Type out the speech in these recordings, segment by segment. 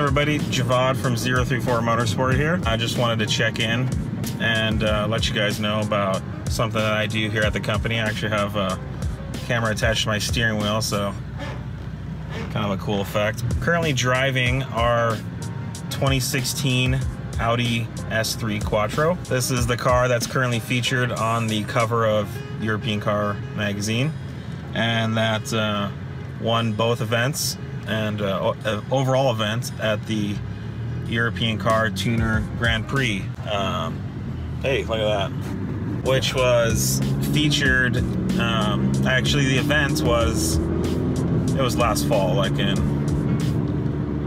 everybody, Javad from 034 Motorsport here. I just wanted to check in and let you guys know about something that I do here at the company. I actually have a camera attached to my steering wheel, so kind of a cool effect. Currently driving our 2016 Audi S3 Quattro. This is the car that's currently featured on the cover of European Car magazine, and that won both events and overall event at the European Car Tuner Grand Prix. Hey, look at that. Which was featured, actually the event was, it was last fall, like in,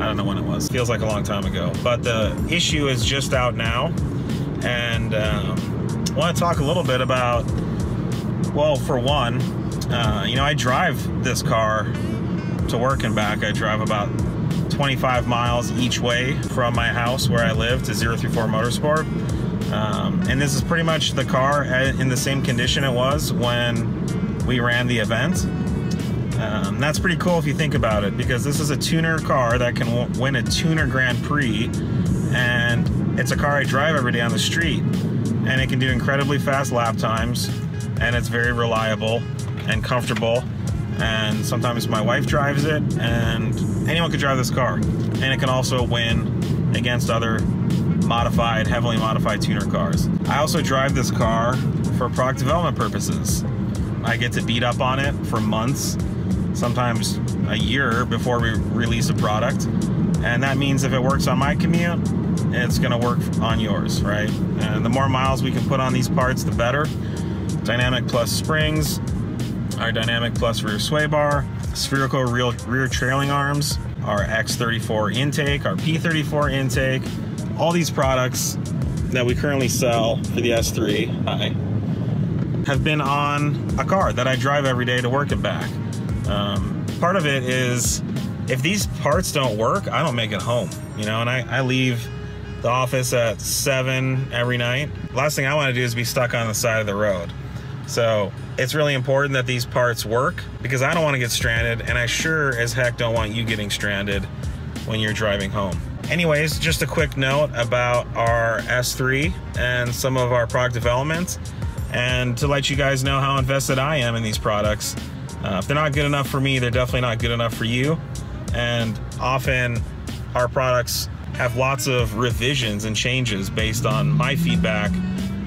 I don't know when it was. Feels like a long time ago. But the issue is just out now, and I want to talk a little bit about, well, for one, you know, I drive this car to work and back. I drive about 25 miles each way from my house where I live to 034 Motorsport. And this is pretty much the car in the same condition it was when we ran the event. That's pretty cool if you think about it, because this is a tuner car that can win a tuner Grand Prix, and it's a car I drive every day on the street, and it can do incredibly fast lap times, and it's very reliable and comfortable. And sometimes my wife drives it, and anyone could drive this car, and it can also win against other modified, heavily modified tuner cars. I also drive this car for product development purposes. I get to beat up on it for months, sometimes a year before we release a product, and that means if it works on my commute, it's gonna work on yours, right? And the more miles we can put on these parts, the better. Dynamic Plus springs, our Dynamic Plus rear sway bar, spherical rear trailing arms, our X34 intake, our P34 intake, all these products that we currently sell for the S3 have been on a car that I drive every day to work and back. Part of it is, if these parts don't work, I don't make it home, you know, and I leave the office at 7 every night. Last thing I want to do is be stuck on the side of the road. So it's really important that these parts work, because I don't want to get stranded, and I sure as heck don't want you getting stranded when you're driving home. Anyways, just a quick note about our S3 and some of our product development, and to let you guys know how invested I am in these products. If they're not good enough for me, they're definitely not good enough for you. And often our products have lots of revisions and changes based on my feedback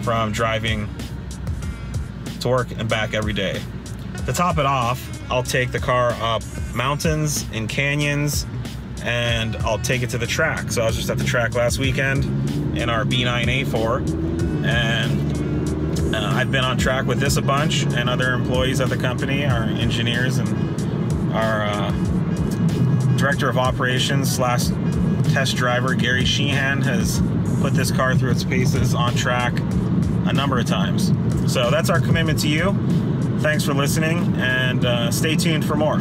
from driving to work and back every day. To top it off, I'll take the car up mountains and canyons, and I'll take it to the track. So I was just at the track last weekend in our B9A4, and I've been on track with this a bunch, and other employees at the company, our engineers and our director of operations slash test driver, Gary Sheehan, has put this car through its paces on track a number of times. So that's our commitment to you. Thanks for listening, and stay tuned for more.